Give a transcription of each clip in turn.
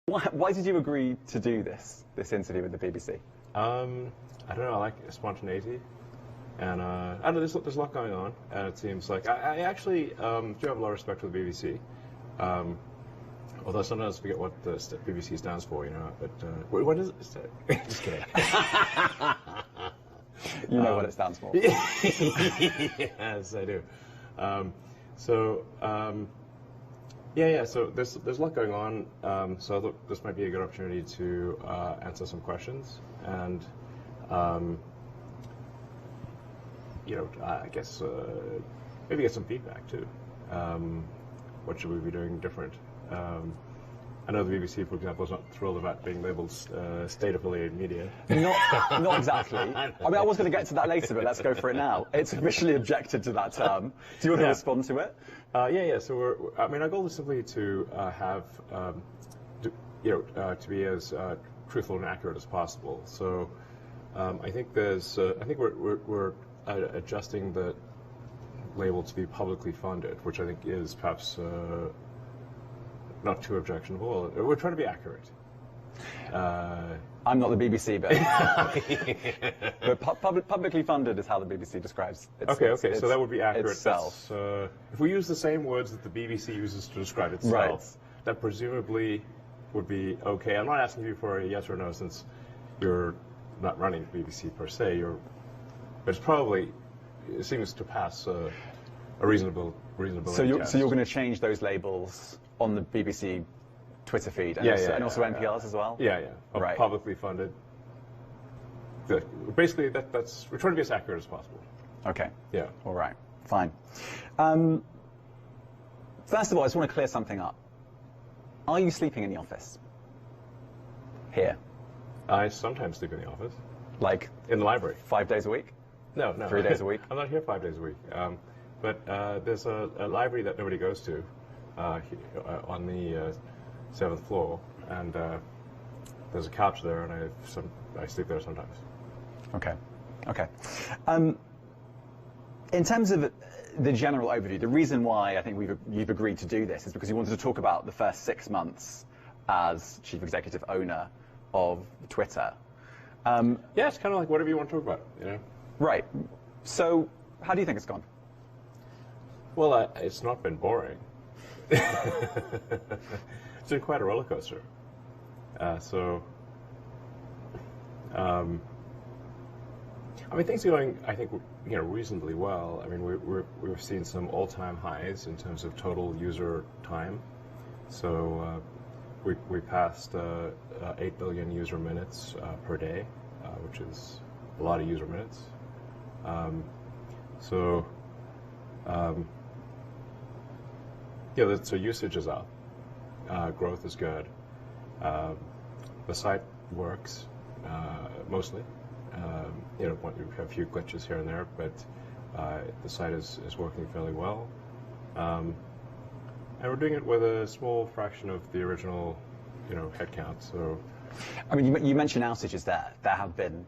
Why did you agree to do this interview with the BBC? I don't know. I like spontaneity, and I don't know. There's a lot going on, and it seems like I actually do have a lot of respect for the BBC. Although sometimes I forget what the BBC stands for, you know. But what is it? Just kidding. You know what it stands for. Yes, I do. Yeah. So there's a lot going on. So I thought this might be a good opportunity to answer some questions, and I guess maybe get some feedback too. What should we be doing different? I know the BBC, for example, is not thrilled about being labelled state-affiliated media. Not exactly. I mean, I was going to get to that later, but let's go for it now. It's officially objected to that term. Do you want to respond to it? Yeah. So our goal is simply to to be as truthful and accurate as possible. So I think we're adjusting the label to be publicly funded, which I think is perhaps not too objectionable. We're trying to be accurate. I'm not the BBC, but publicly funded is how the BBC describes it. Okay. So that would be accurate itself. If we use the same words that the BBC uses to describe itself, right, that presumably would be okay. I'm not asking you for a yes or no, since you're not running the BBC per se. But it seems to pass a reasonable So you're test. going to change those labels on the BBC Twitter feed and also NPR's as well? Yeah. Right. Publicly funded. Basically, we're trying to be as accurate as possible. Okay. Yeah. All right. Fine. First of all, I just want to clear something up. Are you sleeping in the office? Here? I sometimes sleep in the office. Like? In the library. 5 days a week? No. 3 days a week? I'm not here 5 days a week. But there's a library that nobody goes to on the 7th floor, and there's a couch there, and I sleep there sometimes. Okay. In terms of the general overview, the reason why I think you've agreed to do this is because you wanted to talk about the first 6 months as chief executive owner of Twitter. Yeah, it's kind of like whatever you want to talk about, you know. Right. So, how do you think it's gone? Well, it's not been boring. It's been quite a roller coaster. I mean, things are going, I think, reasonably well. I mean, we've seen some all-time highs in terms of total user time. So we passed 8 billion user minutes per day, which is a lot of user minutes. So usage is up. Growth is good. The site works mostly. We have a few glitches here and there, but the site is working fairly well. And we're doing it with a small fraction of the original, headcount. So, I mean, you mentioned outages there. There have been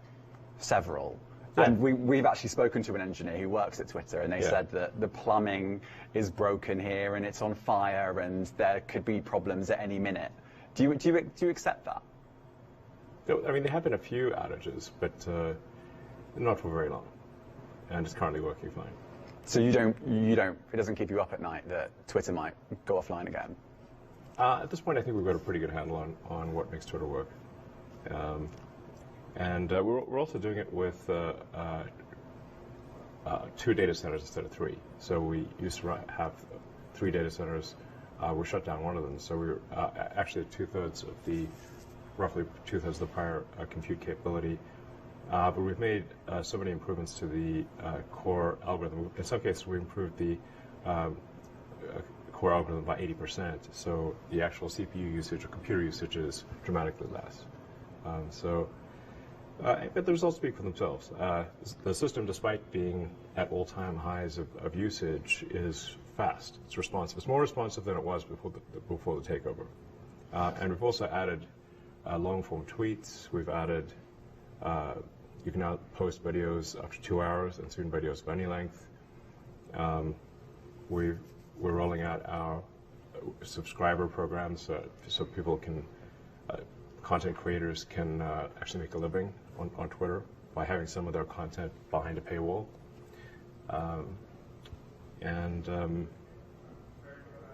several. Yeah. And we've actually spoken to an engineer who works at Twitter, and they said that the plumbing is broken here and it's on fire and there could be problems at any minute. Do you accept that? I mean, there have been a few outages, but not for very long, and it's currently working fine. So it doesn't keep you up at night that Twitter might go offline again? At this point, I think we've got a pretty good handle on what makes Twitter work. And we're also doing it with 2 data centers instead of 3. So we used to have 3 data centers. We shut down one of them. So we were actually roughly two-thirds of the prior compute capability. But we've made so many improvements to the core algorithm. In some cases, we improved the core algorithm by 80%. So the actual CPU usage or computer usage is dramatically less. But the results speak for themselves. The system, despite being at all-time highs of usage, is fast. It's responsive. It's more responsive than it was before the takeover. And we've also added long-form tweets. We've added, you can now post videos up to 2 hours and soon videos of any length. We're rolling out our subscriber programs so people can content creators can actually make a living on Twitter by having some of their content behind a paywall.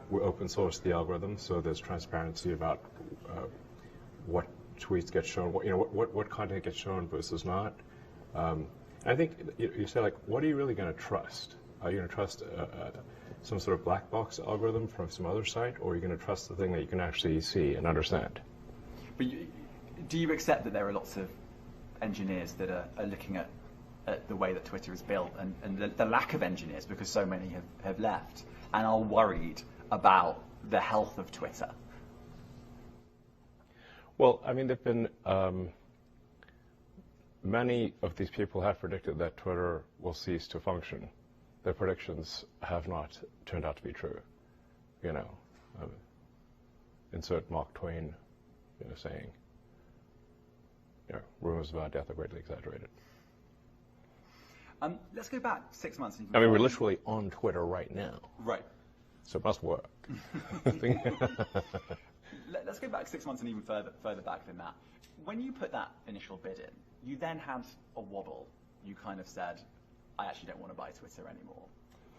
We open source the algorithm, so there's transparency about what tweets get shown, what content gets shown versus not. I think you say, like, what are you really going to trust? Are you going to trust some sort of black box algorithm from some other site, or are you going to trust the thing that you can actually see and understand? But do you accept that there are lots of engineers that are looking at the way that Twitter is built, and the lack of engineers, because so many have left, and are worried about the health of Twitter? Well, I mean, there've been many of these people have predicted that Twitter will cease to function. Their predictions have not turned out to be true. Insert Mark Twain, saying, rumors about death are greatly exaggerated. Let's go back 6 months. I mean, we're literally on Twitter right now. Right. So it must work. Let's go back 6 months and even further back than that. When you put that initial bid in, you then had a wobble. You kind of said, I actually don't want to buy Twitter anymore.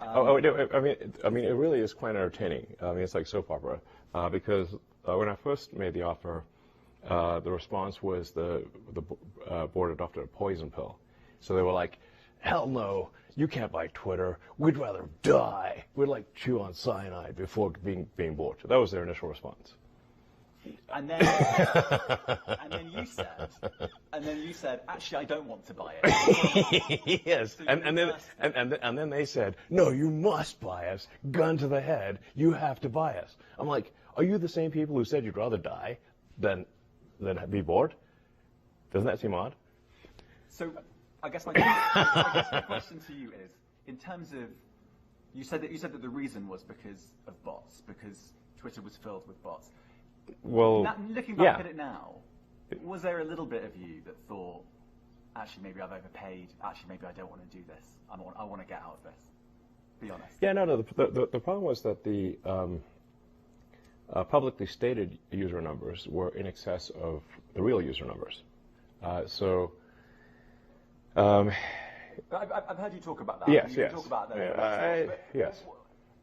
I mean, it really is quite entertaining. I mean, it's like soap opera, because when I first made the offer, the response was the board adopted a poison pill. So they were like, hell no, you can't buy Twitter. We'd rather die. We'd like chew on cyanide before being bought. That was their initial response. And then you said, actually, I don't want to buy it. Yes, So and then they said, no, you must buy us. Gun to the head. You have to buy us. I'm like, are you the same people who said you'd rather die than be bored? Doesn't that seem odd? So I guess my question to you is, in terms of, you said that the reason was because of bots, because Twitter was filled with bots. Well, looking back at it now, was there a little bit of you that thought, actually, maybe I've overpaid, actually, maybe I don't want to do this, I want to get out of this? Be honest. Yeah, no. The problem was that the publicly stated user numbers were in excess of the real user numbers. I've heard you talk about that. Yes, you talk about that. Yes.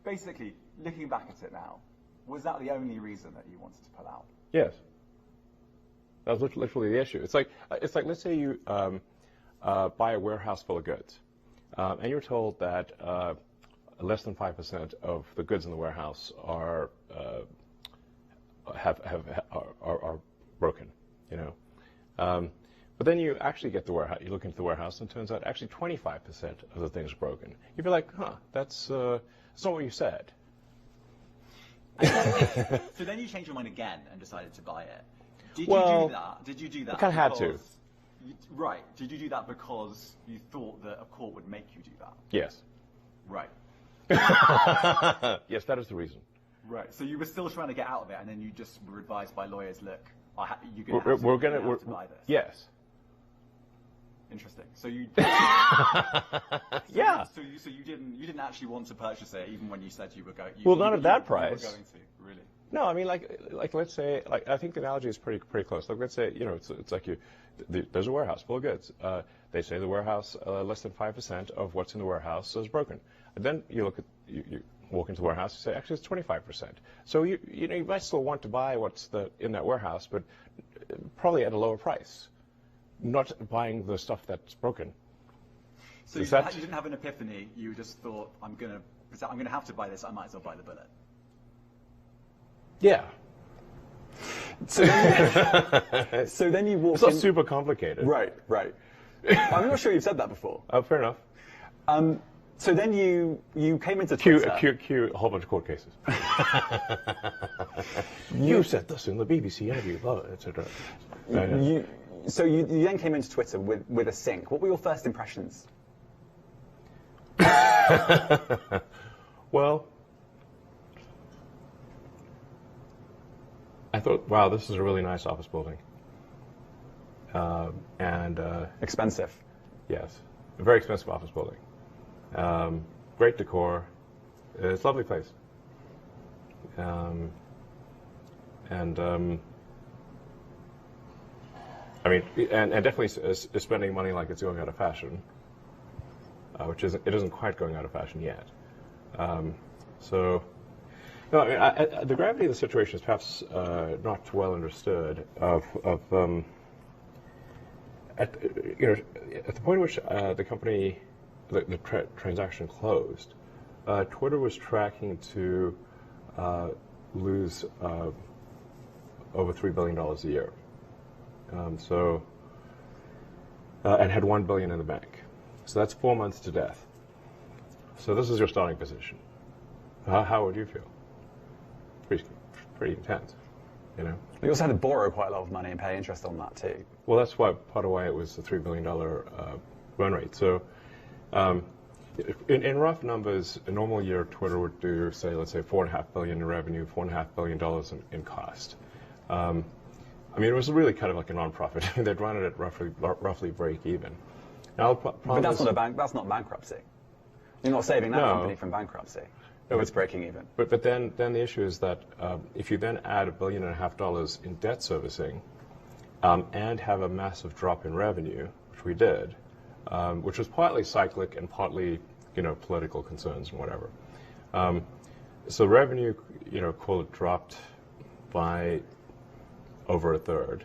Basically, looking back at it now, was that the only reason that you wanted to pull out? Yes. That was literally the issue. It's like let's say you buy a warehouse full of goods, and you're told that less than 5% of the goods in the warehouse are broken. But then you actually get the warehouse. You look into the warehouse, and it turns out actually 25% of the things are broken. You'd be like, that's not what you said. So then you changed your mind again and decided to buy it. Did you do that? I kind of had to. Right. Did you do that because you thought that a court would make you do that? Yes. Right. Yes, that is the reason. Right. So you were still trying to get out of it, and then you just were advised by lawyers, look, you're going to have to buy this. Yes. Interesting. So you. Yeah. So you didn't actually want to purchase it, even when you said you were going. Well, not at that price. You were going to, really. No, I mean, like let's say, I think the analogy is pretty close. Like, let's say, it's like there's a warehouse full of goods. They say the warehouse, less than 5% of what's in the warehouse is broken. And then you walk into the warehouse, you say, actually, it's 25%. So you might still want to buy what's in that warehouse, but probably at a lower price. Not buying the stuff that's broken. So you didn't have an epiphany. You just thought, I'm gonna have to buy this. I might as well buy the bullet. Yeah. So then you walk. It's not super complicated. Right. I'm not sure you've said that before. Oh, fair enough. So then you came into Twitter. Cue a whole bunch of court cases. You said this in the BBC interview, etc. So you then came into Twitter with a sync. What were your first impressions? Well, I thought, wow, this is a really nice office building. And expensive. Yes, a very expensive office building. Great decor. It's a lovely place. I mean, and definitely is spending money like it's going out of fashion, which it isn't quite going out of fashion yet. So, no, I mean, the gravity of the situation is perhaps not well understood. At the point at which the company, the transaction closed, Twitter was tracking to lose over $3 billion a year. And had $1 billion in the bank. So that's 4 months to death. So this is your starting position. How would you feel? Pretty intense, you know. You also had to borrow quite a lot of money and pay interest on that too. Well, that's why part of why it was the $3 billion run rate. So, in rough numbers, a normal year Twitter would do, say, let's say $4.5 billion in revenue, $4.5 billion in cost. I mean, it was really kind of like a non-profit. They'd run it at roughly break even. Now, but that's not bankruptcy. You're not saving that company from bankruptcy. No, it's breaking even. But then the issue is that if you then add $1.5 billion in debt servicing and have a massive drop in revenue, which we did, which was partly cyclic and partly political concerns and whatever. So revenue, call it dropped by over a third.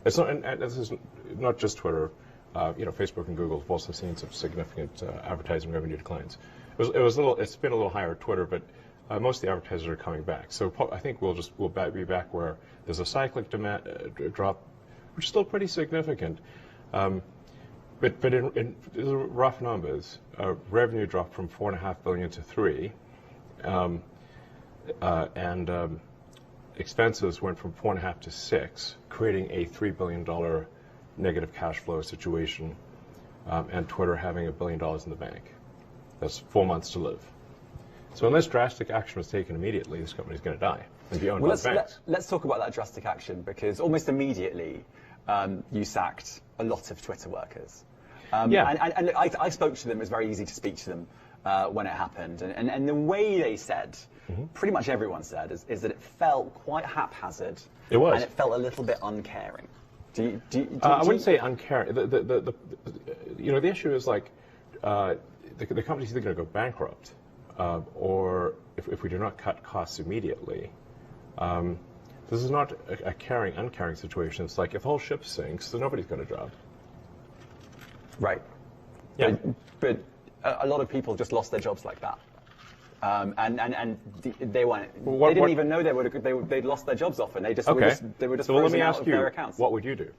It's not, and this is not just Twitter. Facebook and Google have also seen some significant advertising revenue declines. It's been a little higher at Twitter, but most of the advertisers are coming back. So I think we'll be back where there's a cyclic demand drop, which is still pretty significant. But in rough numbers, revenue dropped from $4.5 billion to $3 billion, and expenses went from $4.5 billion to $6 billion, creating a $3 billion negative cash flow situation, and Twitter having $1 billion in the bank. That's 4 months to live. So unless drastic action was taken immediately, this company's going to die and be owned by banks. Let's talk about that drastic action, because almost immediately you sacked a lot of Twitter workers. Yeah. And I spoke to them. It was very easy to speak to them when it happened. And the way they said, pretty much everyone said, is that it felt quite haphazard. It was. And it felt a little bit uncaring. I wouldn't say uncaring. The issue is like the company's either going to go bankrupt, or if we do not cut costs immediately, this is not a caring, uncaring situation. It's like if the whole ship sinks, then nobody's got a job. Right. Yeah. But a lot of people just lost their jobs like that. And they weren't. They didn't even know they'd lost their jobs often. They just okay. They were just so let me out ask of you, their accounts. what would you do?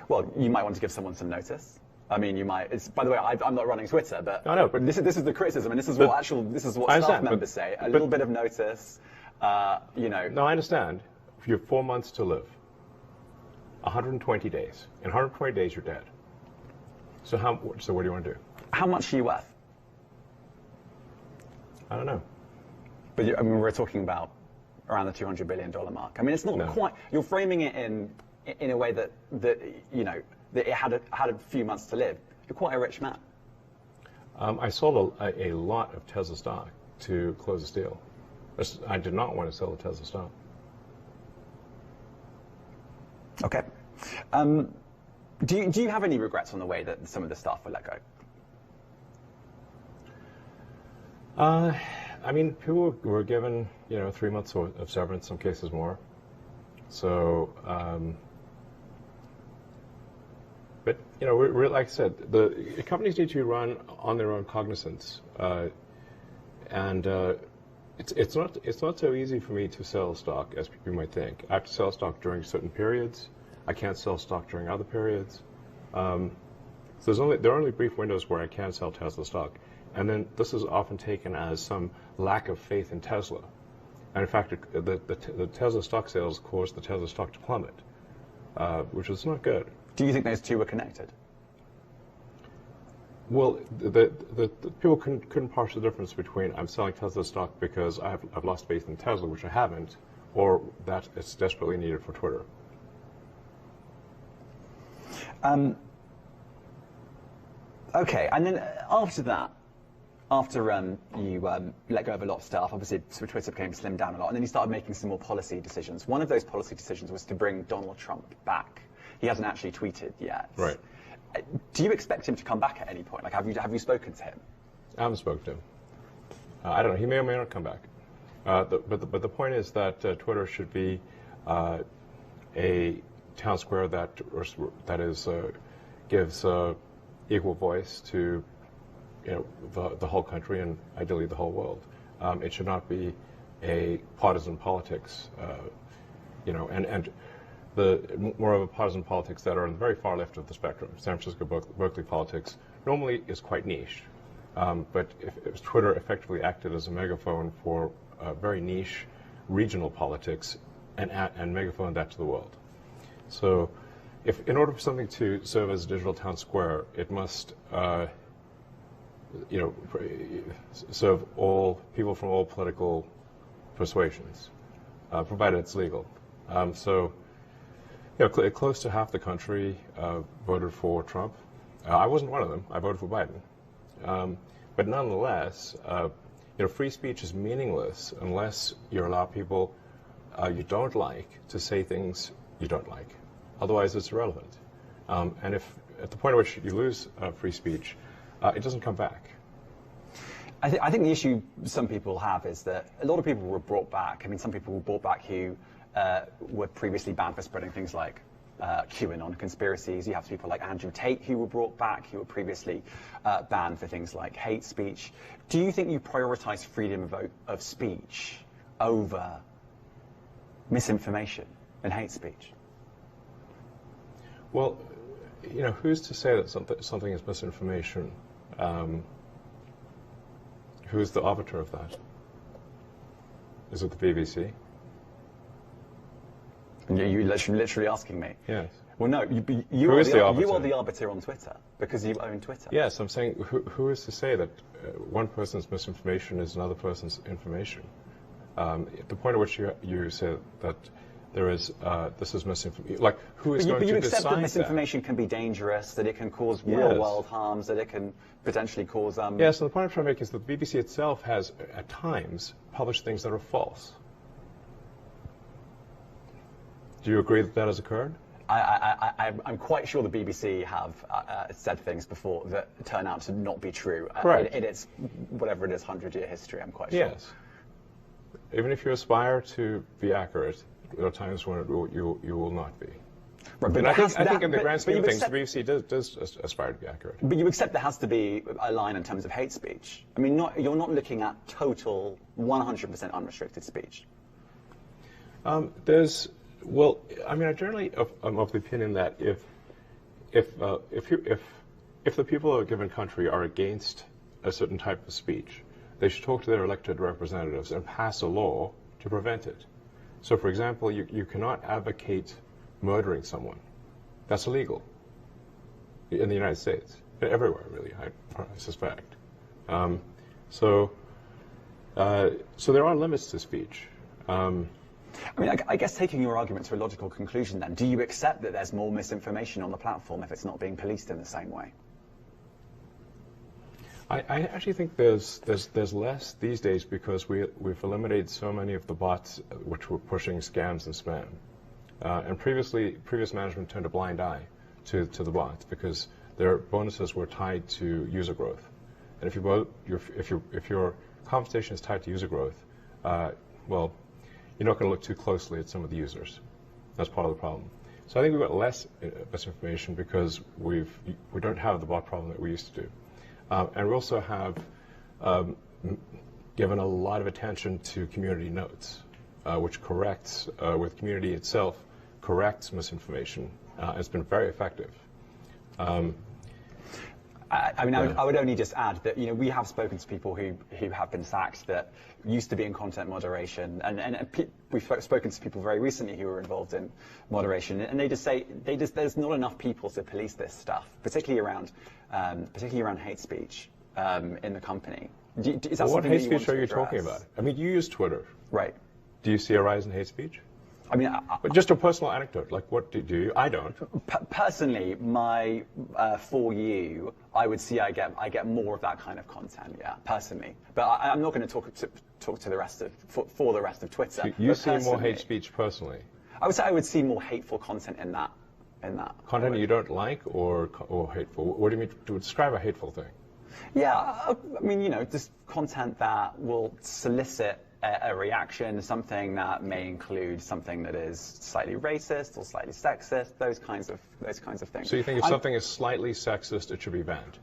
Well, you might want to give someone some notice. I mean, you might. By the way, I'm not running Twitter, but I know, but this is the criticism, and this is what staff members say. A little bit of notice, No, I understand. You have 4 months to live. 120 days. In 120 days, you're dead. So what do you want to do? How much are you worth? I don't know. But we're talking about around the $200 billion mark. I mean, it's not quite. You're framing it in a way that that it had a few months to live. You're quite a rich man. I sold a lot of Tesla stock to close this deal. I did not want to sell the Tesla stock. Okay. Do you have any regrets on the way that some of the staff were let go? I mean, people were given 3 months of severance, some cases more. So, but we're like I said, the companies need to run on their own cognizance, and it's not so easy for me to sell stock as people might think. I have to sell stock during certain periods. I can't sell stock during other periods. So there are only brief windows where I can sell Tesla stock. And then this is often taken as some lack of faith in Tesla. And in fact, the Tesla stock sales caused the Tesla stock to plummet, which is not good. Do you think those two were connected? Well, the people couldn't parse the difference between I'm selling Tesla stock because I've lost faith in Tesla, which I haven't, or that it's desperately needed for Twitter. Okay, and then after that, after you let go of a lot of staff, obviously Twitter became slimmed down a lot, and then you started making some more policy decisions. One of those policy decisions was to bring Donald Trump back He hasn't actually tweeted yet. Right. Do you expect him to come back at any point? Like, have you spoken to him? I haven't spoken to him. I don't know. He may or may not come back. But the point is that Twitter should be a town square that gives equal voice to the whole country and ideally the whole world. It should not be a partisan politics, and the more of a partisan politics that are on the very far left of the spectrum. San Francisco, Berkeley politics normally is quite niche, but if Twitter effectively acted as a megaphone for very niche regional politics and megaphone that to the world. So, in order for something to serve as a digital town square, it must serve all people from all political persuasions, provided it's legal. Close to half the country voted for Trump. I wasn't one of them. I voted for Biden. But nonetheless, free speech is meaningless unless you allow people you don't like to say things you don't like. Otherwise, it's irrelevant. And if at the point at which you lose free speech, it doesn't come back. I think the issue some people have is that a lot of people were brought back. I mean, some people were brought back who were previously banned for spreading things like QAnon conspiracies. You have people like Andrew Tate who were brought back, who were previously banned for things like hate speech. Do you think you prioritize freedom of speech over misinformation and hate speech? Well, who's to say that something is misinformation? Who's the arbiter of that? Is it the BBC? You're literally asking me? Yes. Well, no, you are the arbiter on Twitter, because you own Twitter. Yes, I'm saying, who is to say that one person's misinformation is another person's information? At the point at which you say that there is, this is misinformation, like, who is going to decide that? But you accept that misinformation can be dangerous, that it can cause real-world harms, that it can potentially cause... Yes, so the point I'm trying to make is that the BBC itself has, at times, published things that are false. Do you agree that that has occurred? I'm quite sure the BBC have said things before that turn out to not be true. Correct. In its, whatever it is, 100-year history, I'm quite sure. Yes. Even if you aspire to be accurate, there are times when you will not be. Right, and I think in the grand scheme of things, the BBC does aspire to be accurate. But you accept there has to be a line in terms of hate speech. I mean, you're not looking at total 100% unrestricted speech. Well, I mean, I generally am of the opinion that if the people of a given country are against a certain type of speech, they should talk to their elected representatives and pass a law to prevent it. So, for example, you cannot advocate murdering someone. That's illegal in the United States, everywhere, really, I suspect. So there are limits to speech. I mean, I guess taking your argument to a logical conclusion then, do you accept that there's more misinformation on the platform if it's not being policed in the same way? I actually think there's less these days because we've eliminated so many of the bots which were pushing scams and spam. And previous management turned a blind eye to the bots because their bonuses were tied to user growth. And if your compensation is tied to user growth, well, you're not going to look too closely at some of the users. That's part of the problem. So I think we've got less misinformation because we don't have the bot problem that we used to do. And we also have given a lot of attention to community notes, which corrects, with community itself, corrects misinformation. It's been very effective. I mean, I would only just add that, we have spoken to people who have been sacked that used to be in content moderation, and we've spoken to people very recently who were involved in moderation, and they just say there's not enough people to police this stuff, particularly around hate speech in the company. Is that what hate speech are you address? talking about? I mean, you use Twitter, right? Do you see a rise in hate speech? I mean, but just a personal anecdote. Like, what do you? I don't. Personally, my for you, I would see I get more of that kind of content. Yeah, personally. But I'm not going to talk to the rest of for the rest of Twitter. You see more hate speech personally. I would say I would see more hateful content in that in that. Content you don't like or hateful? What do you mean to describe a hateful thing? Yeah, I mean, just content that will solicit a reaction, something that may include something that is slightly racist or slightly sexist, those kinds of things. So you think if something is slightly sexist, it should be banned?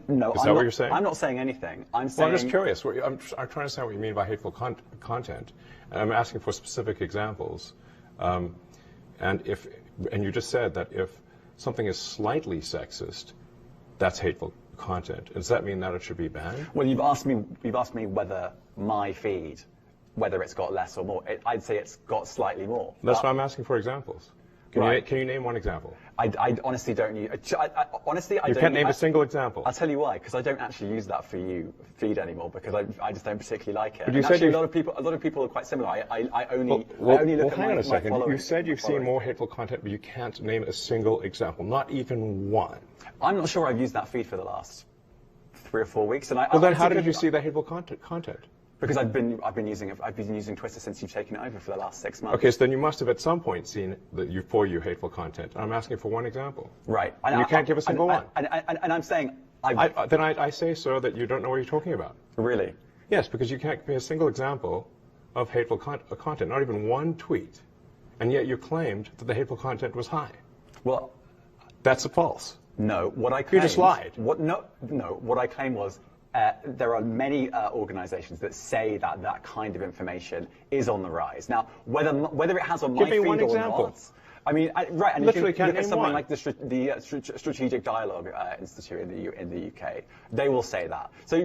No, is that what you're saying? I'm not saying anything. I'm saying. Well, I'm just curious. I'm trying to understand what you mean by hateful content, and I'm asking for specific examples. And you just said that if something is slightly sexist, that's hateful content. Does that mean that it should be banned? Well, you've asked me whether my feed, whether it's got less or more. I'd say it's got slightly more. That's why I'm asking for examples. Can you name one example? I honestly don't use. Honestly, I you don't. can't name a single example. I'll tell you why. Because I don't actually use that for you feed anymore. Because I just don't particularly like it. But you and said actually, a lot of people are quite similar. I only look at hang on a second. my You said you've seen more hateful content, but you can't name a single example, not even one. I'm not sure I've used that feed for the last 3 or 4 weeks. And well, then how did you see that hateful content? Because I've been using Twitter since you've taken it over for the last 6 months. Okay, so then you must have at some point seen for you hateful content. I'm asking for one example. Right. And you can't give a single one. And I'm saying then I say, sir, that you don't know what you're talking about. Really? Yes, because you can't give me a single example of hateful content, not even one tweet, and yet you claimed that the hateful content was high. Well, that's false. No, what I claimed... You just lied. What I claimed was there are many organizations that say that that kind of information is on the rise. Now, whether it has on my feed or not... I mean, right, and literally if you look at something one. like the Strategic Dialogue Institute in the UK, they will say that. So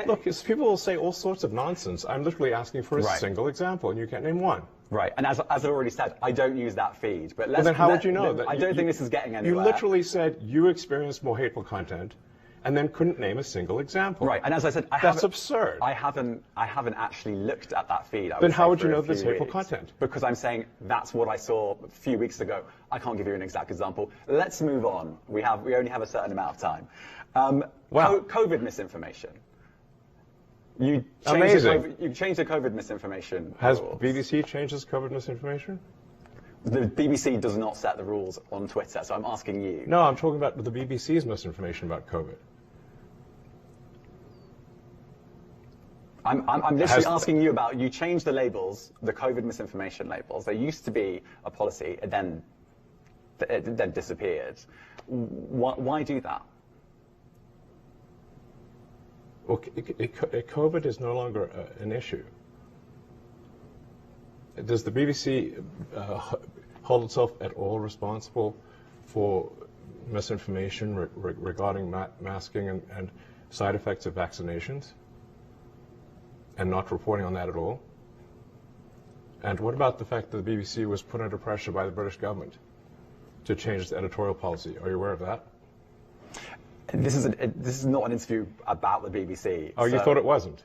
look, people will say all sorts of nonsense. I'm literally asking for a single example, and you can't name one. Right, and as I already said, I don't use that feed. But then how would you know that? I don't think this is getting anywhere. You literally said you experienced more hateful content, and then couldn't name a single example. Right, and as I said, that's absurd. I haven't actually looked at that feed. Then how would you know this hateful content? Because I'm saying that's what I saw a few weeks ago. I can't give you an exact example. Let's move on. We only have a certain amount of time. COVID misinformation. You changed the COVID misinformation. Has rules. BBC changed its COVID misinformation? The BBC does not set the rules on Twitter, so I'm asking you. No, I'm talking about the BBC's misinformation about COVID. I'm literally asking you about, you changed the labels, the COVID misinformation labels. There used to be a policy, it then disappeared. Why do that? Well, COVID is no longer an issue. Does the BBC hold itself at all responsible for misinformation regarding masking and side effects of vaccinations, and not reporting on that at all? And what about the fact that the BBC was put under pressure by the British government to change its editorial policy? Are you aware of that? This is not an interview about the BBC. Oh, you thought it wasn't?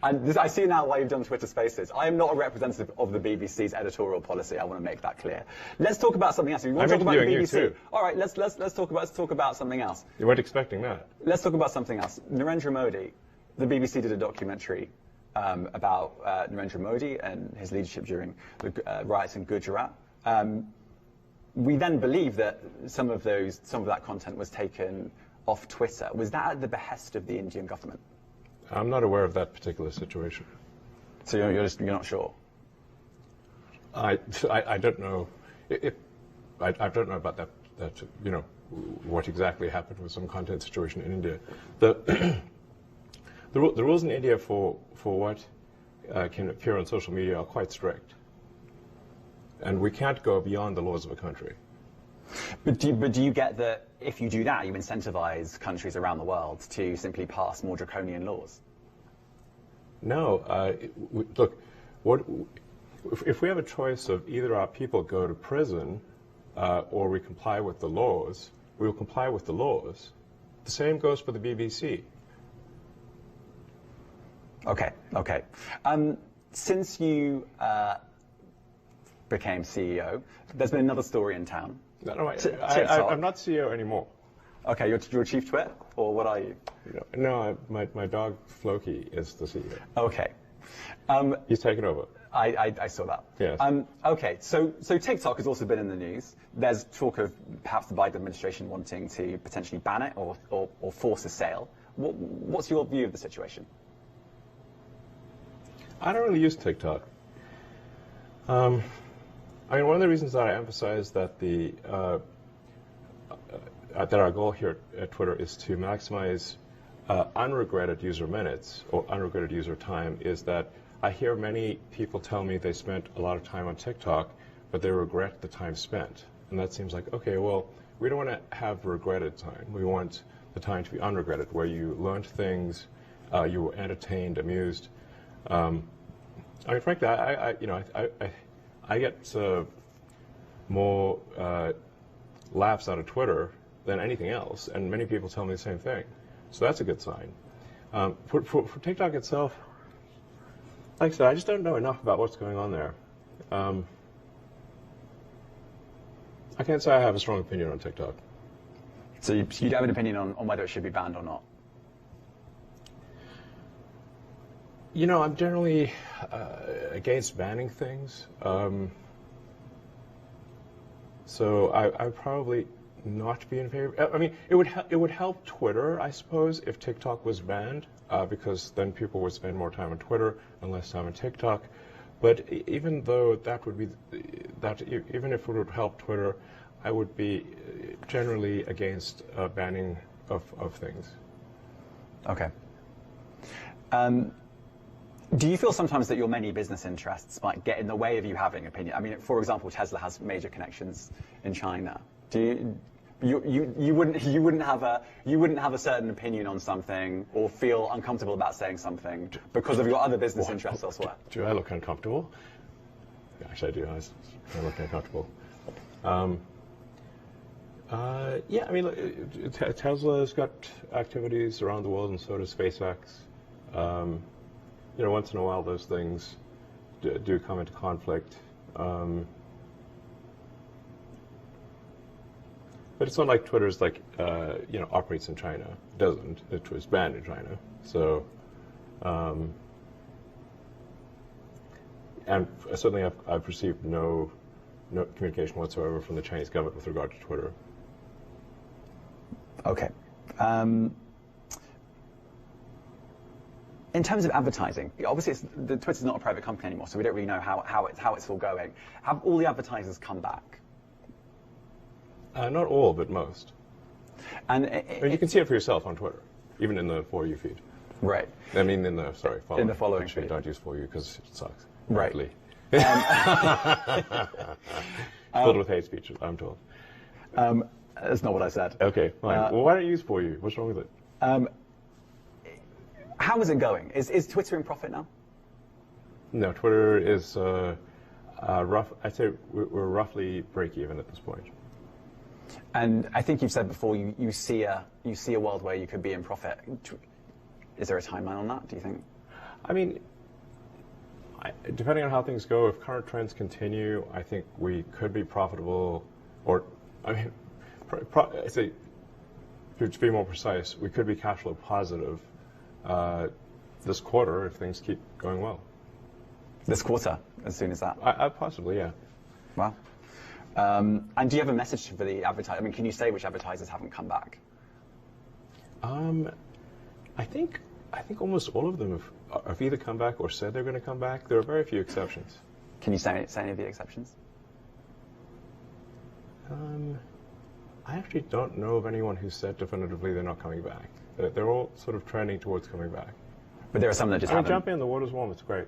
And I see now why you've done Twitter Spaces. I am not a representative of the BBC's editorial policy. I want to make that clear. Let's talk about something else. You want to talk about the BBC? You too. All right, let's talk about something else. You weren't expecting that. Let's talk about something else. Narendra Modi. The BBC did a documentary about Narendra Modi and his leadership during the riots in Gujarat. We then believe that some of that content was taken off Twitter. Was that at the behest of the Indian government? I'm not aware of that particular situation. So you're not sure? I don't know. I don't know about that. What exactly happened with some content situation in India. The rules in India for what can appear on social media are quite strict. And we can't go beyond the laws of a country. But do you get that if you do that, you incentivize countries around the world to simply pass more draconian laws? No. Look, if we have a choice of either our people go to prison or we comply with the laws, we will comply with the laws. The same goes for the BBC. Okay. Since you became CEO, there's been another story in town. No, I'm not CEO anymore. Okay, you're chief twit, or what are you? No, my dog Floki is the CEO. Okay. He's taken over. I saw that. Yes. Okay, so TikTok has also been in the news. There's talk of perhaps the Biden administration wanting to potentially ban it or force a sale. What's your view of the situation? I don't really use TikTok. I mean, one of the reasons that I emphasize that that our goal here at Twitter is to maximize unregretted user minutes or unregretted user time is that I hear many people tell me they spent a lot of time on TikTok, but they regret the time spent. And that seems like, okay, well, we don't want to have regretted time. We want the time to be unregretted, where you learned things, you were entertained, amused. I mean, frankly, I get more laughs out of Twitter than anything else, and many people tell me the same thing. So that's a good sign. For TikTok itself, like I said, I just don't know enough about what's going on there. I can't say I have a strong opinion on TikTok. So you don't have an opinion on whether it should be banned or not? You know, I'm generally against banning things. So I would probably not be in favor. I mean, it would help Twitter, I suppose, if TikTok was banned, because then people would spend more time on Twitter and less time on TikTok. But even though that would be even if it would help Twitter, I would be generally against banning of things. Okay. Do you feel sometimes that your many business interests might get in the way of you having opinion? I mean, for example, Tesla has major connections in China. Do you wouldn't have a certain opinion on something or feel uncomfortable about saying something because of your other business interests elsewhere? Do I look uncomfortable? Actually, I do. I look uncomfortable. Yeah, I mean, Tesla's got activities around the world, and so does SpaceX. You know, once in a while, those things do come into conflict. But it's not like Twitter's like, you know, operates in China. It doesn't. It was banned in China. So, and certainly I've received no communication whatsoever from the Chinese government with regard to Twitter. Okay. In terms of advertising, obviously Twitter's not a private company anymore, so we don't really know how it's all going. Have all the advertisers come back? Not all, but most. And I mean, you can see it for yourself on Twitter, even in the For You feed. Right. I mean, in the following Actually, feed. Don't use For You because it sucks. Right. Filled with hate speech, I'm told. That's not what I said. Okay, fine. Well, why don't you use For You? What's wrong with it? How is it going? Is Twitter in profit now? No, Twitter is rough. I'd say we're roughly break even at this point. And I think you've said before you see a world where you could be in profit. Is there a timeline on that, do you think? I mean, depending on how things go, if current trends continue, I think we could be profitable, or I mean, I say, to be more precise, we could be cash flow positive this quarter if things keep going well. This quarter, as soon as that? Possibly, yeah. Wow. And do you have a message for the advertisers? I mean, can you say which advertisers haven't come back? I think almost all of them have either come back or said they're going to come back. There are very few exceptions. Can you say any of the exceptions? I actually don't know of anyone who said definitively they're not coming back. They're all sort of trending towards coming back. But there are some that just haven't. Jump in, the water's warm. It's great.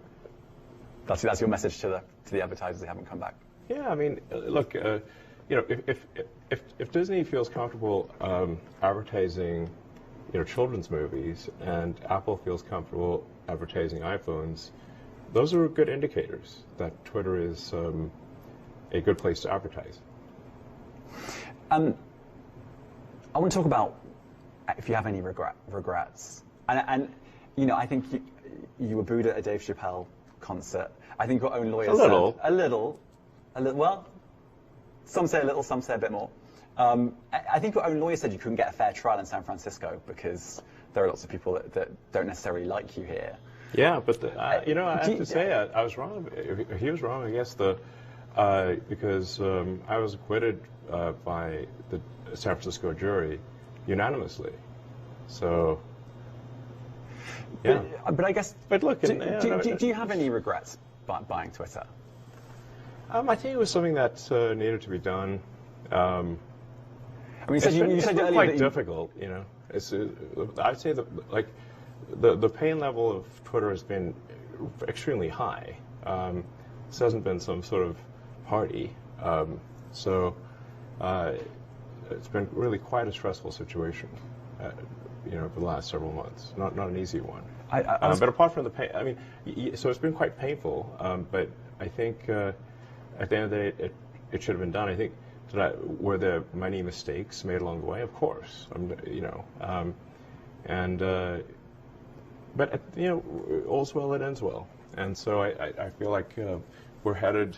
That's your message to the advertisers they haven't come back. Yeah, I mean, look, you know, if Disney feels comfortable advertising, you know, children's movies, and Apple feels comfortable advertising iPhones, those are good indicators that Twitter is a good place to advertise. I want to talk about if you have any regrets, and you know, I think you were booed at a Dave Chappelle concert. I think your own lawyer said a little. Well, some say a little, some say a bit more. I think your own lawyer said you couldn't get a fair trial in San Francisco because there are lots of people that don't necessarily like you here. Yeah, but I have to say I was wrong. He was wrong, I guess. Because I was acquitted by the San Francisco jury unanimously. So, yeah. But I guess. But look, do you have any regrets buying Twitter? I think it was something that needed to be done. I mean, you said it's earlier quite difficult, you know. I'd say that the pain level of Twitter has been extremely high. This hasn't been some sort of party, so it's been really quite a stressful situation, for the last several months. Not an easy one. But apart from the pain, I mean, so it's been quite painful. But I think at the end of the day, it should have been done. I think were there many mistakes made along the way? Of course, but all's well that ends well, and so I feel like we're headed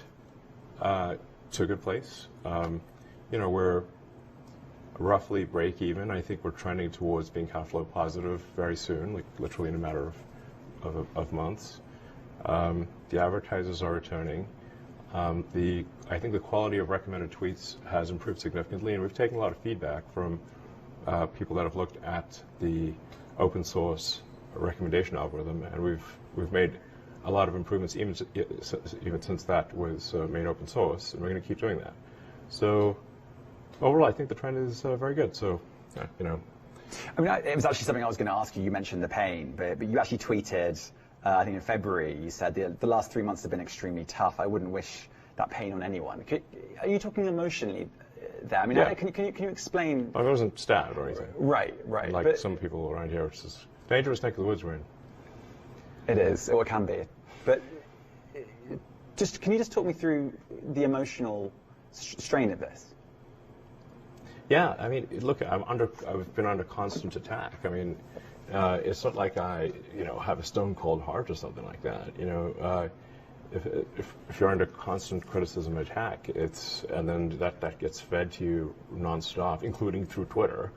to a good place. We're roughly break even. I think we're trending towards being cash flow positive very soon, like literally in a matter of months. The advertisers are returning. I think the quality of recommended tweets has improved significantly, and we've taken a lot of feedback from people that have looked at the open source recommendation algorithm, and we've made a lot of improvements even since that was made open source, and we're going to keep doing that. So overall, I think the trend is very good. So, I mean, it was actually something I was going to ask you. You mentioned the pain, but you actually tweeted, I think in February, you said the last 3 months have been extremely tough. I wouldn't wish that pain on anyone. Are you talking emotionally there? I mean, yeah. Can you explain? I wasn't stabbed or anything. Right. Like some people around here, it's just dangerous neck of the woods we're in. It is, or it can be. But can you just talk me through the emotional strain of this? Yeah, I mean, look, I've been under constant attack. I mean, it's not like I, have a stone cold heart or something like that. If you're under constant criticism and attack, and then that gets fed to you nonstop, including through Twitter,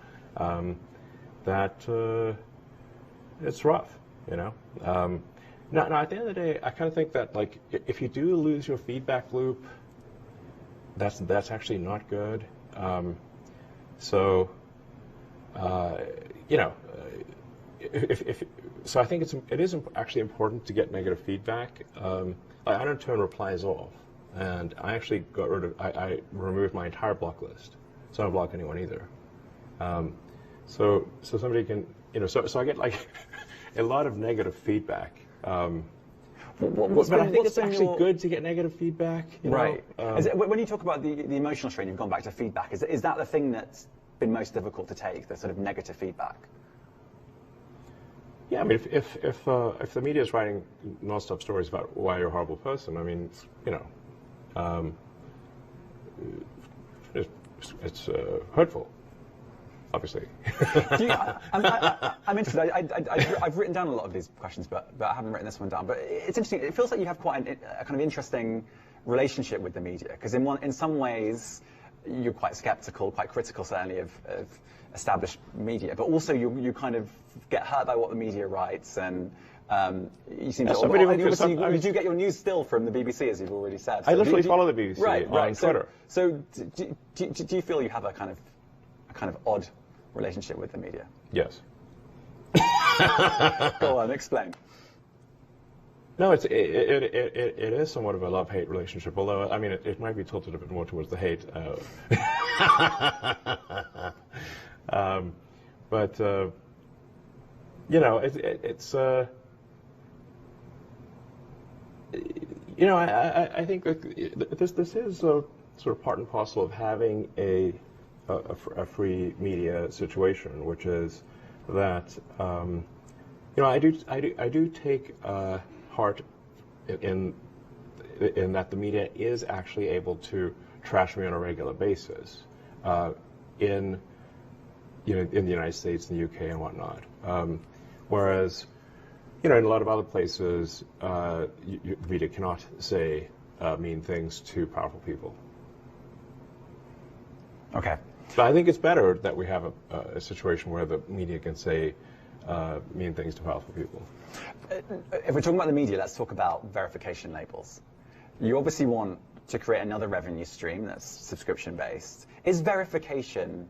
it's rough, Now, at the end of the day, I kind of think that, like, if you do lose your feedback loop, that's actually not good. So I think it is actually important to get negative feedback. I don't turn replies off, and I actually I removed my entire block list, so I don't block anyone either. So somebody can, so I get like a lot of negative feedback. But I think it's actually good to get negative feedback. Right. When you talk about the emotional strain, you've gone back to feedback. Is that the thing that's been most difficult to take, the sort of negative feedback? Yeah, I mean, if the media is writing non-stop stories about why you're a horrible person, I mean, it's hurtful. Obviously. I'm interested. I've written down a lot of these questions, but I haven't written this one down. But it's interesting. It feels like you have quite a kind of interesting relationship with the media, because in some ways you're quite skeptical, quite critical, certainly of established media, but also you kind of get hurt by what the media writes, and you seem to. You do get your news still from the BBC, as you've already said. So I literally follow the BBC on Twitter. So do you feel you have a kind of odd relationship with the media? Yes. Go on, explain. No, it is somewhat of a love-hate relationship, although, I mean, it might be tilted a bit more towards the hate. But I think that this is sort of part and parcel of having a free media situation, which is that I do take heart in that the media is actually able to trash me on a regular basis in the United States and the UK and whatnot, whereas in a lot of other places the media cannot say mean things to powerful people. Okay. But I think it's better that we have a situation where the media can say mean things to powerful people. If we're talking about the media, let's talk about verification labels. You obviously want to create another revenue stream that's subscription-based. Is verification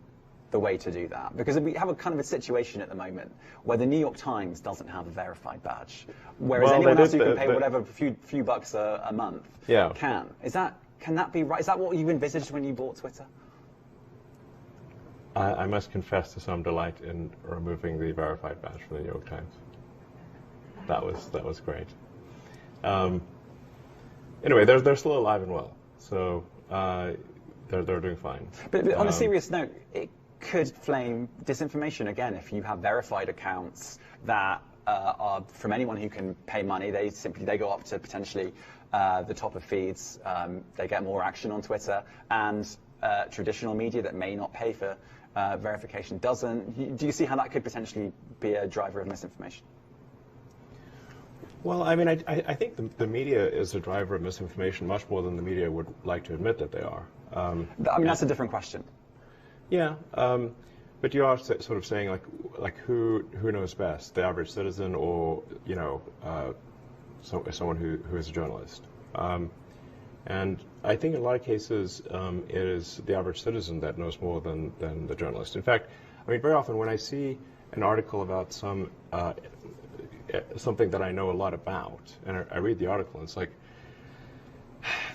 the way to do that? Because we have a kind of a situation at the moment where the New York Times doesn't have a verified badge, whereas anyone else who can pay whatever few bucks a month can. Can that be right? Is that what you envisaged when you bought Twitter? I must confess to some delight in removing the verified badge from the New York Times. That was great. Anyway, they're still alive and well, so they're doing fine. But on a serious note, it could flame disinformation again if you have verified accounts that are from anyone who can pay money. They go up to potentially the top of feeds. They get more action on Twitter, and traditional media that may not pay for verification doesn't. Do you see how that could potentially be a driver of misinformation? Well, I mean, I think the media is a driver of misinformation much more than the media would like to admit that they are. I mean, that's a different question. Yeah, but you are sort of saying like who knows best, the average citizen or someone who is a journalist. And I think in a lot of cases it is the average citizen that knows more than the journalist. In fact, I mean, very often when I see an article about something that I know a lot about, and I read the article, and it's like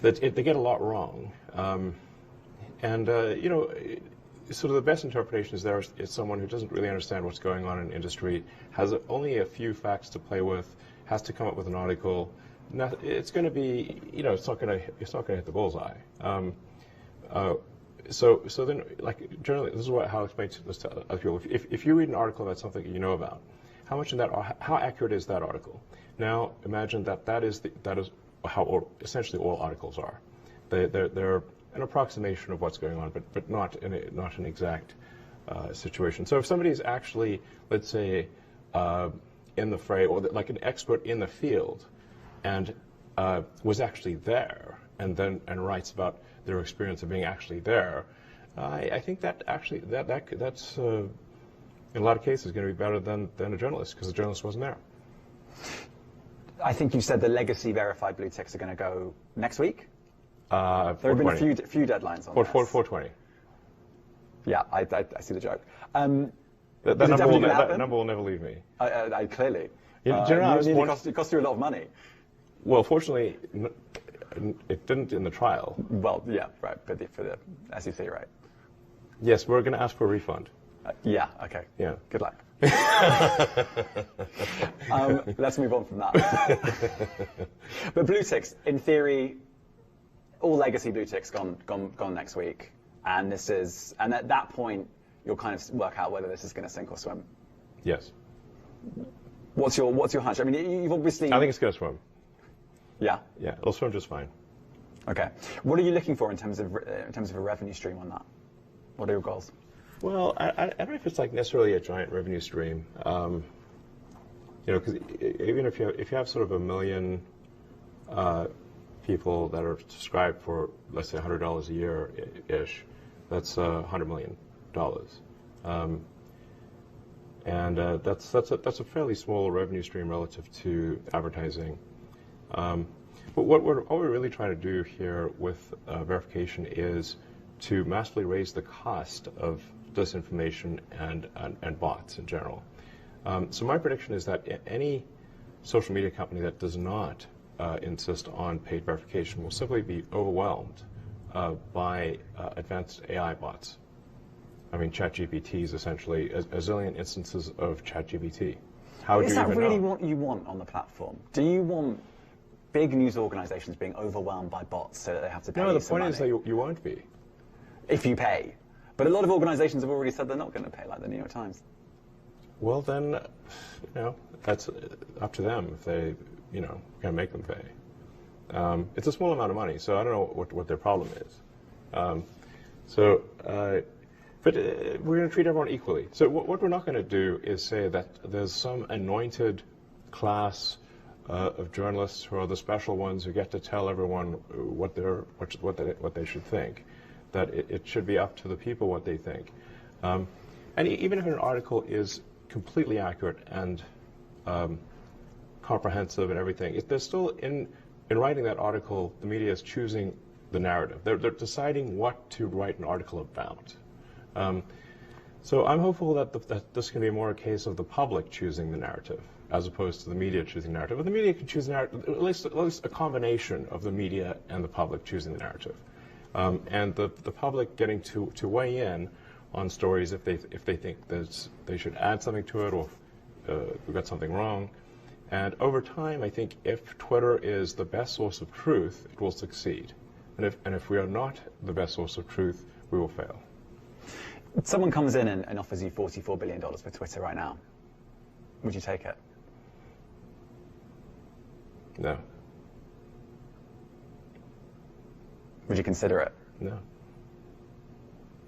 they get a lot wrong. Sort of the best interpretation is someone who doesn't really understand what's going on in industry, has only a few facts to play with, has to come up with an article. It's going to be, it's not going to hit the bullseye. So then, like, generally, this is how I explain this to other people. If you read an article about something that you know about, how accurate is that article? Now, imagine that is how essentially all articles are. They're an approximation of what's going on, but not an exact situation. So if somebody is actually, let's say, in the fray, or like an expert in the field, and was actually there, and writes about their experience of being actually there, I think that actually that's in a lot of cases going to be better than a journalist, because the journalist wasn't there. I think you said the legacy verified blue ticks are going to go next week. There have been a few deadlines on this. 420. Yeah, I see the joke. That number will never leave me. I clearly. It cost you a lot of money. Well, fortunately, it didn't in the trial. Well, yeah, right, for the SEC, right? Yes, we're going to ask for a refund. Yeah, okay. Yeah. Good luck. Let's move on from that. But blue ticks, in theory, all legacy blue ticks gone next week, and at that point you'll kind of work out whether this is going to sink or swim. Yes. What's your hunch? I mean, you've obviously. I think it's going to swim. Yeah. Yeah, it'll swim just fine. Okay. What are you looking for in terms of a revenue stream on that? What are your goals? Well, I don't know if it's like necessarily a giant revenue stream. Because even if you have sort of 1 million people that are subscribed for, let's say, $100 a year ish, that's $100 million. And that's a fairly small revenue stream relative to advertising. But what we're really trying to do here with verification is to massively raise the cost of disinformation and bots in general. So my prediction is that any social media company that does not insist on paid verification will simply be overwhelmed by advanced AI bots. I mean, ChatGPT is essentially a zillion instances of ChatGPT. How would you even know? Is that really what you want on the platform? Do you want big news organizations being overwhelmed by bots so that they have to pay you some money? No, the point is that you won't be. If you pay. But a lot of organizations have already said they're not going to pay, like the New York Times. Well, then, that's up to them if they, can make them pay. It's a small amount of money, so I don't know what their problem is. But we're going to treat everyone equally. So what we're not going to do is say that there's some anointed class of journalists who are the special ones who get to tell everyone what they should think. That it should be up to the people what they think. And even if an article is completely accurate and comprehensive and everything, there's still, in writing that article, the media is choosing the narrative. They're deciding what to write an article about. So I'm hopeful that this can be more a case of the public choosing the narrative, as opposed to the media choosing the narrative. But the media can choose the narrative, at least a combination of the media and the public choosing the narrative. And the public getting to weigh in on stories if they think that they should add something to it, or we got something wrong. And over time, I think if Twitter is the best source of truth, it will succeed. And if we are not the best source of truth, we will fail. Someone comes in and offers you $44 billion for Twitter right now. Would you take it? No. Would you consider it? No.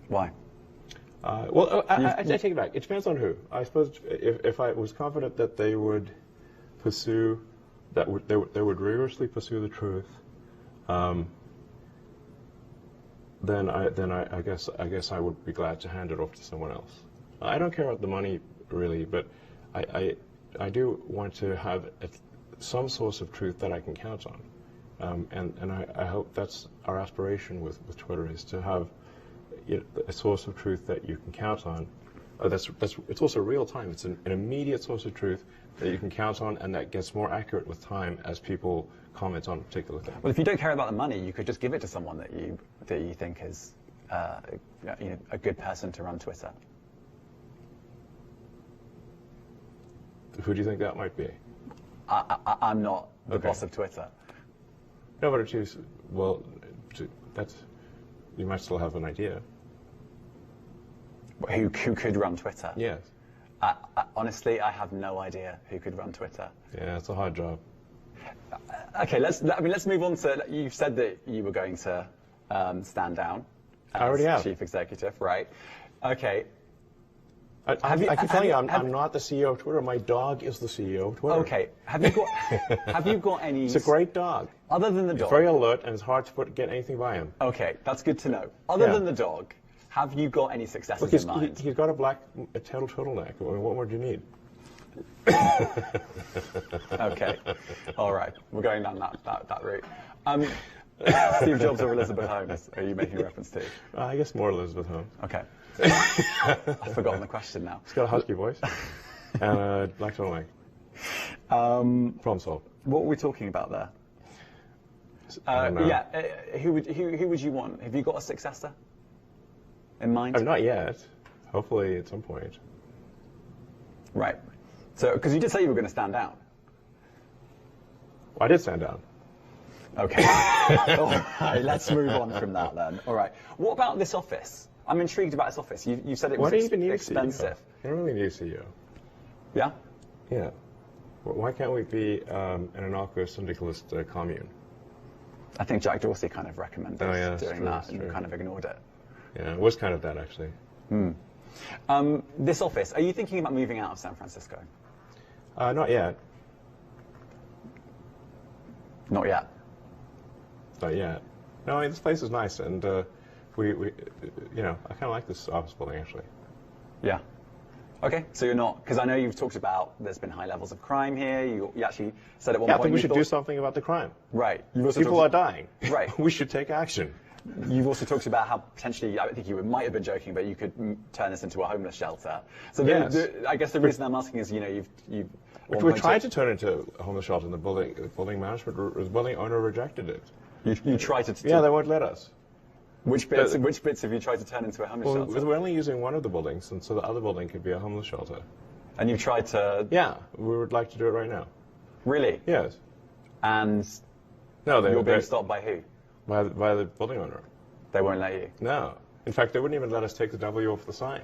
Why? Well, I take it back. It depends on who. I suppose if I was confident that they would pursue, they would rigorously pursue the truth, then I guess I would be glad to hand it off to someone else. I don't care about the money really, but I do want to have some source of truth that I can count on, and I hope that's our aspiration with Twitter, is to have a source of truth that you can count on. It's also real time. It's an immediate source of truth that you can count on, and that gets more accurate with time as people comment on a particular thing. Well, if you don't care about the money, you could just give it to someone that you think is a good person to run Twitter. Who do you think that might be? I'm not the boss of Twitter. No, but you might still have an idea. Who could run Twitter? Yes. Honestly, I have no idea who could run Twitter. Yeah, it's a hard job. Okay, let's move on to. You've said that you were going to stand down I already have. chief executive, right? Okay. I keep telling you, I'm not the CEO of Twitter. My dog is the CEO of Twitter. Okay. Have you got any? He's a great dog. Other than the dog. He's very alert, and it's hard to get anything by him. Okay, that's good to know. Other than the dog, have you got any successes in mind? He's got a black turtleneck. I mean, what more do you need? Okay. All right. We're going down that route. Steve Jobs or Elizabeth Holmes are you making reference to? I guess more Elizabeth Holmes. Okay. I've forgotten the question now. He's got a husky voice and a black turtleneck. Problem solved. What were we talking about there? Who would you want? Have you got a successor in mind? Not yet. Hopefully at some point. Right. So, because you did say you were going to stand down. Well, I did stand down. Okay. All right, let's move on from that then. All right. What about this office? I'm intrigued about this office. You said it was expensive. You don't really need a CEO. Yeah? Yeah. Why can't we be an anarchist syndicalist commune? I think Jack Dorsey kind of recommended doing that, and you kind of ignored it. Yeah, it was kind of that, actually. This office, are you thinking about moving out of San Francisco? Not yet. Not yet. Not yet. No, I mean, this place is nice, and I kind of like this office building, actually. Yeah. Okay, so you're not, because I know you've talked about there's been high levels of crime here. You actually said at one point. I think we should do something about the crime. Right. People are dying. Right. We should take action. You've also talked about how potentially, I think you might have been joking, but you could turn this into a homeless shelter. So I guess the reason I'm asking is, you've we tried to turn it into a homeless shelter, and the building owner rejected it. You tried to. Yeah, they won't let us. Which bits have you tried to turn into a homeless shelter? We're only using one of the buildings, and so the other building could be a homeless shelter. And you've tried to. Yeah, we would like to do it right now. Really? Yes. And you're being stopped by who? By the building owner. They won't let you? No. In fact, they wouldn't even let us take the W off the sign.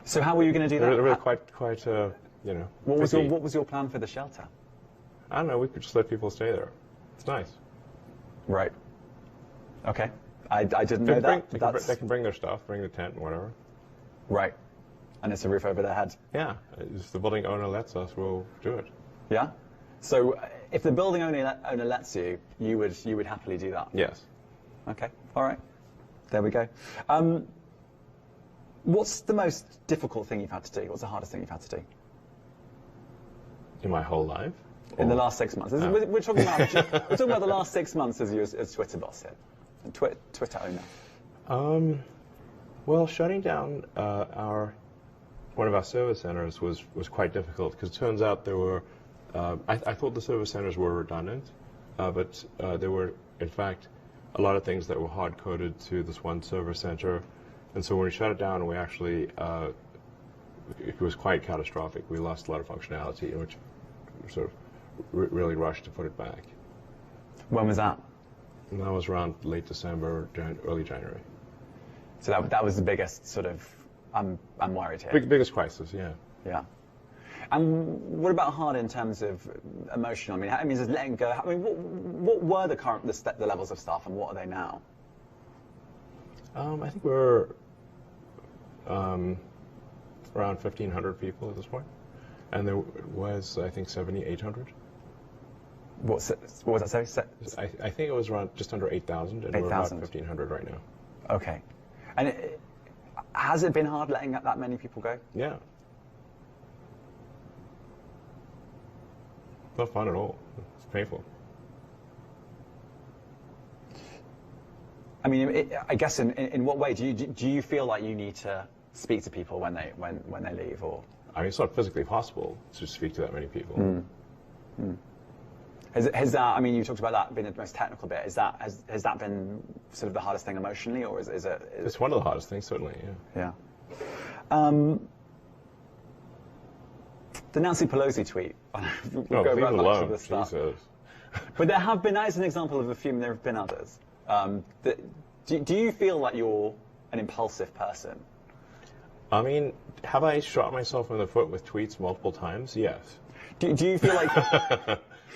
So how were you going to do that? They're really quite What was your plan for the shelter? I don't know. We could just let people stay there. It's nice. Right. Okay. I didn't know that. They can bring their stuff, bring the tent and whatever. Right. And it's a roof over their head. Yeah. If the building owner lets us, we'll do it. Yeah? So if the building owner lets you, you would happily do that? Yes. Okay. All right. There we go. What's the most difficult thing you've had to do? What's the hardest thing you've had to do? In my whole life? In the last 6 months. We're talking about the last 6 months as you as Twitter boss here, and Twitter owner. Well, shutting down one of our service centers was quite difficult, because it turns out there were, I thought the service centers were redundant, but there were, in fact, a lot of things that were hard-coded to this one service center. And so when we shut it down, we actually, it was quite catastrophic. We lost a lot of functionality, which sort of really rushed to put it back. When was that? And that was around late December, early January. So that was the biggest sort of, I'm worried here. Biggest crisis, yeah. Yeah. And what about hard in terms of emotional? I mean, just letting go. I mean, what were the levels of staff, and what are they now? I think we're around 1,500 people at this point, and there was, I think, 800. What was that? Sorry? I think it was around just under 8,000, and we're about 1,500 right now. Okay. And has it been hard letting that many people go? Yeah. Not fun at all. It's painful. I mean, I guess in what way do you feel like you need to speak to people when they leave, or? I mean, it's not physically possible to speak to that many people. Has that? I mean, you talked about that being the most technical bit. Has that been sort of the hardest thing emotionally, or is it? It's one of the hardest things, certainly. Yeah. Yeah. The Nancy Pelosi tweet. Leave it alone. Jesus. But there have been. That is an example of a few. There have been others. Do you feel like you're an impulsive person? I mean, have I shot myself in the foot with tweets multiple times? Yes. Do you feel like...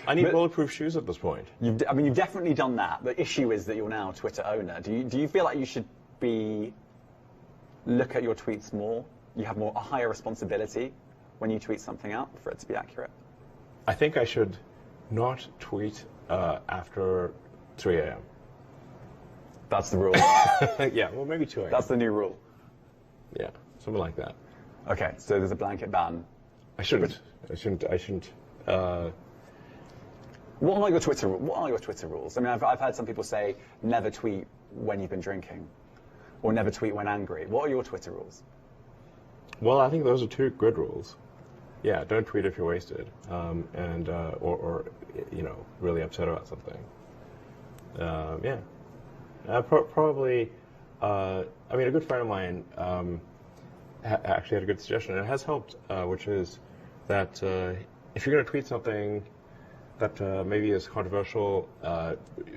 I need bulletproof shoes at this point. You've definitely done that. The issue is that you're now a Twitter owner. Do you feel like you should look at your tweets more? You have a higher responsibility when you tweet something out for it to be accurate? I think I should not tweet after 3 a.m. That's the rule. Yeah, well, maybe 2 a.m. That's the new rule. Yeah, something like that. Okay, so there's a blanket ban. I shouldn't. What are your Twitter rules? I mean, I've had some people say never tweet when you've been drinking, or never tweet when angry. What are your Twitter rules? Well, I think those are two good rules. Yeah, don't tweet if you're wasted, or really upset about something. Yeah, probably. I mean, a good friend of mine actually had a good suggestion, and it has helped, which is that if you're going to tweet something that maybe is controversial,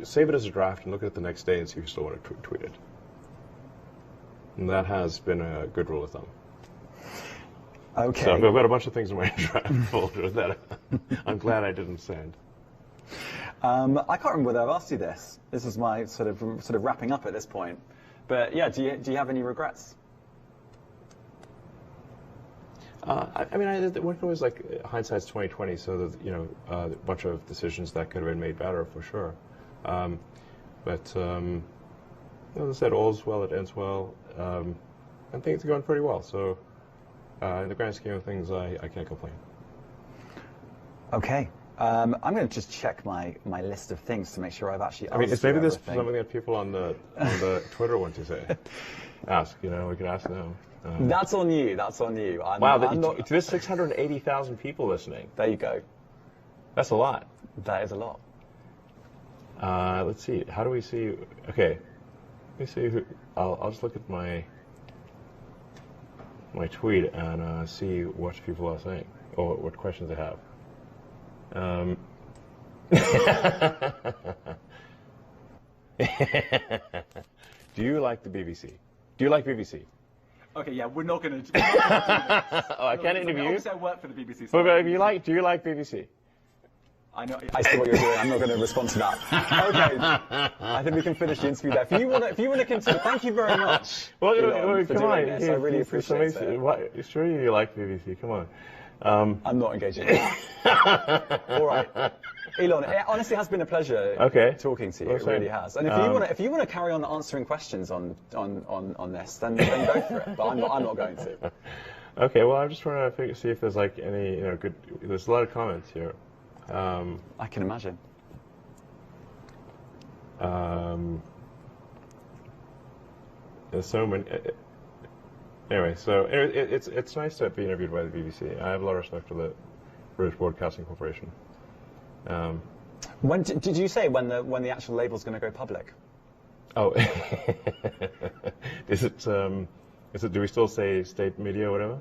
save it as a draft and look at it the next day and see if you still want to tweet it. And that has been a good rule of thumb. Okay. So I've got a bunch of things in my draft folder that I'm glad I didn't send. I can't remember whether I've asked you this. This is my sort of wrapping up at this point. But yeah, do you have any regrets? I mean, one can always, like, hindsight's 20/20, so that, a bunch of decisions that could have been made better for sure. But as I said, all's well that ends well, and things are going pretty well. So in the grand scheme of things, I can't complain. Okay. I'm going to just check my list of things to make sure I've actually asked. I mean, it's maybe there's something that people on the Twitter want to say. Ask, we can ask them. That's on you. That's on you. Wow, there's 680,000 people listening. There you go. That's a lot. That is a lot. Let's see. How do we see? Okay. Let me see who. I'll just look at my tweet and see what people are saying or what questions they have. Do you like the BBC? Do you like BBC? Okay, yeah, we're not going to do this. Oh, I can't interview you? Obviously, I work for the BBC. But do you like BBC? I know. I see what you're doing. I'm not going to respond to that. Okay. I think we can finish the interview there. If you want to continue, thank you very much. Well, for come on. This. I really appreciate it. Sure you like BBC. Come on. I'm not engaging. All right. Elon, it honestly has been a pleasure talking to you. It really has. And if you want to carry on answering questions on this, then go for it. But I'm not going to. Okay. Well, I'm just trying to see if there's like any good. There's a lot of comments here. I can imagine. There's so many. Anyway, so it's nice to be interviewed by the BBC. I have a lot of respect for the British Broadcasting Corporation. When did you say when the actual label's going to go public? Oh, is it? Do we still say state media or whatever?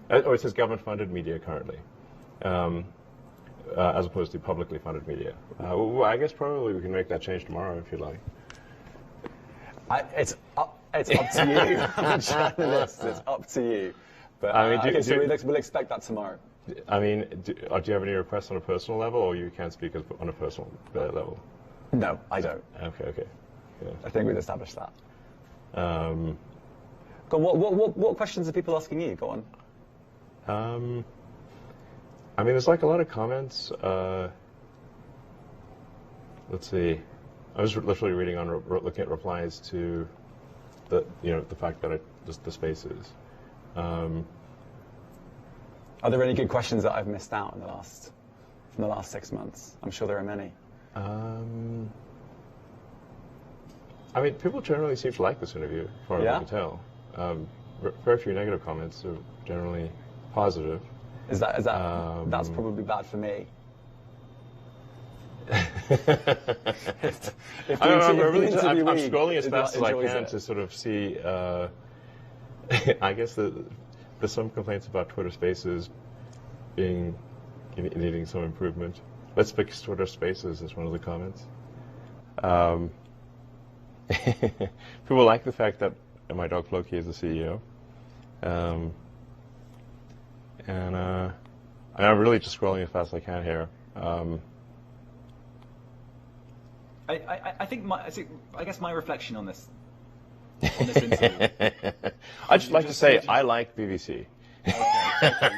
Oh, it says government-funded media currently, as opposed to publicly funded media. Well, I guess probably we can make that change tomorrow if you'd like. It's up to you. I'm a journalist. It's up to you. But we'll expect that tomorrow. I mean, do you have any requests on a personal level, or you can't speak on a personal level? No, I don't. Okay. Yeah. I think we've established that. Go on, what questions are people asking you? Go on. I mean, there's like a lot of comments. Let's see. I was literally reading looking at replies to the fact that the spaces. Are there any good questions that I've missed out from the last 6 months? I'm sure there are many. I mean, people generally seem to like this interview, as far as I can tell. Very few negative comments are generally positive. Is that that's probably bad for me. I'm scrolling as fast as I can to sort of see. I guess there's some complaints about Twitter Spaces needing some improvement. Let's fix Twitter Spaces is one of the comments. People like the fact that my dog Floki is the CEO. And I'm really just scrolling as fast as I can here. I guess my reflection on this interview. I'd just like to say I like BBC. Okay.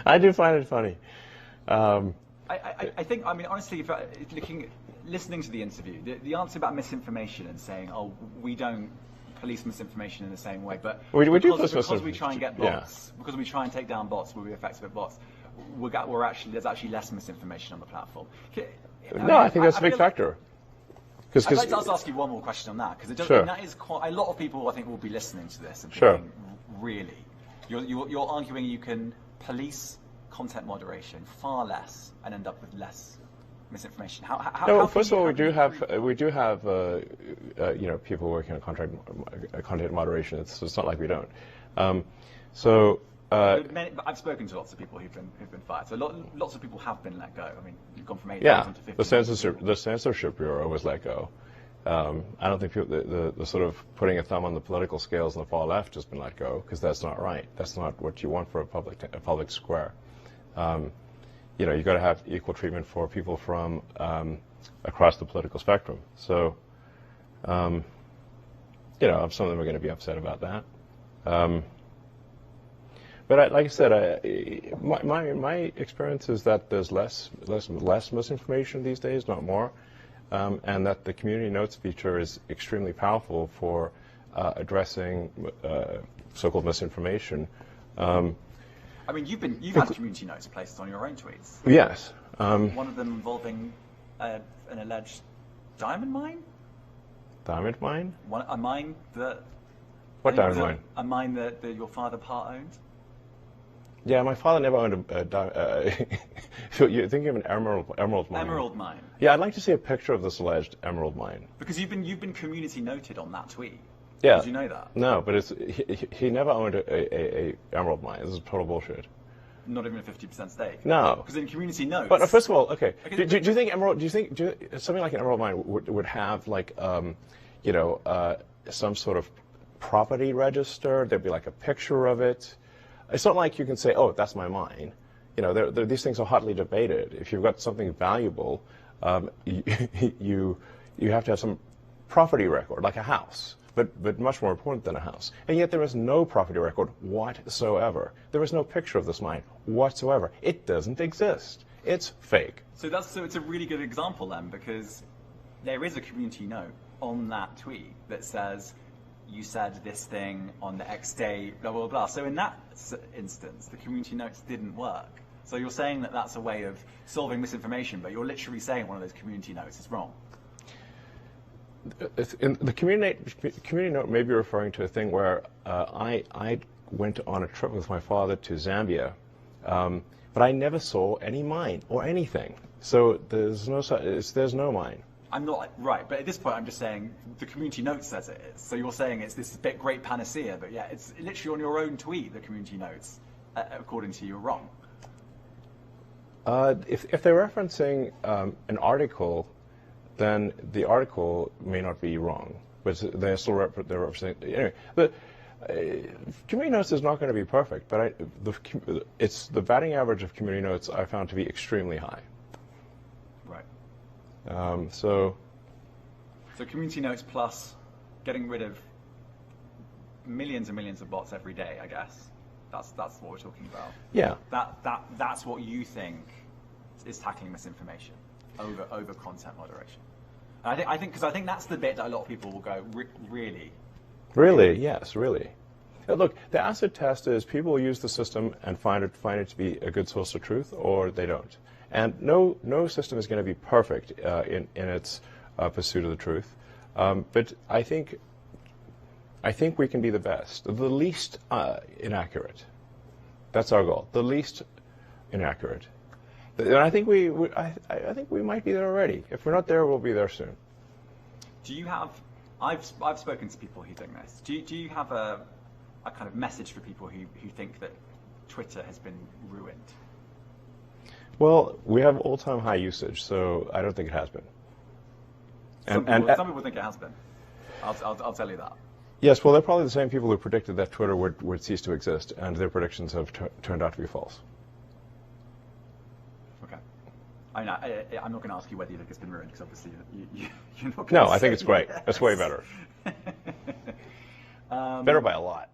I do find it funny. I think, I mean, honestly, listening to the interview, the answer about misinformation and saying, oh, we don't police misinformation in the same way, but because we try and get bots, because we try and take down bots, we'll be effective at bots. There's actually less misinformation on the platform. I think that's a big factor. I'd like to ask you one more question on that, because that is quite a lot of people, I think, will be listening to this and thinking, really, you're arguing you can police content moderation far less and end up with less misinformation. First of all, we do have people working on content moderation. It's not like we don't. I've spoken to lots of people who've been fired. So lots of people have been let go. I mean, you've gone from 8,000 to 50,000. The censorship bureau was let go. I don't think the sort of putting a thumb on the political scales on the far left has been let go, because that's not right. That's not what you want for a public square. You've got to have equal treatment for people from across the political spectrum. So, some of them are going to be upset about that. But like I said, my experience is that there's less misinformation these days, not more, and that the community notes feature is extremely powerful for addressing so-called misinformation. I mean, you've had community notes placed on your own tweets. Yes. One of them involving an alleged diamond mine. Diamond mine? A mine that. What diamond mine? A mine that your father part-owned. Yeah, my father never owned a diamond. So you're thinking of an emerald mine? Emerald mine. Yeah, I'd like to see a picture of this alleged emerald mine. Because you've been community noted on that tweet. Yeah. Did you know that? No, but he never owned a emerald mine. This is total bullshit. Not even a 50% stake. No. Because in community notes. But first of all, okay. Do you think something like an emerald mine would have like some sort of property register? There'd be like a picture of it. It's not like you can say, "Oh, that's my mine." These things are hotly debated. If you've got something valuable, you have to have some property record, like a house. but much more important than a house. And yet there is no property record whatsoever. There is no picture of this mine whatsoever. It doesn't exist. It's fake. So it's a really good example then, because there is a community note on that tweet that says, you said this thing on the X day, blah, blah, blah. So in that instance, the community notes didn't work. So you're saying that that's a way of solving misinformation, but you're literally saying one of those community notes is wrong. The community note may be referring to a thing where I went on a trip with my father to Zambia, but I never saw any mine or anything. So there's no mine. I'm not right, but at this point I'm just saying the community note says it is. So you're saying it's this bit great panacea, but yeah, it's literally on your own tweet, the community notes, according to you, are wrong. If they're referencing an article, then the article may not be wrong, but they're still representing anyway. But community notes is not going to be perfect, but it's the batting average of community notes I found to be extremely high. Right. So community notes plus getting rid of millions and millions of bots every day, I guess. That's what we're talking about. Yeah. That's what you think is tackling misinformation over content moderation. And I think that's the bit that a lot of people will go, really? Really? Yes, really. Look, the acid test is people use the system and find it to be a good source of truth, or they don't. And no system is going to be perfect in its pursuit of the truth. But I think we can be the best, the least inaccurate. That's our goal, the least inaccurate. And I think I think we might be there already. If we're not there, we'll be there soon. Do you have? I've spoken to people who think this. Do you have a kind of message for people who think that Twitter has been ruined? Well, we have all-time high usage, so I don't think it has been. Some people think it has been. I'll tell you that. Yes, well, they're probably the same people who predicted that Twitter would cease to exist, and their predictions have turned out to be false. Okay. I'm not going to ask you whether you think it's been ruined, because obviously you're not going to No, I think it's great. That's way better. Better by a lot.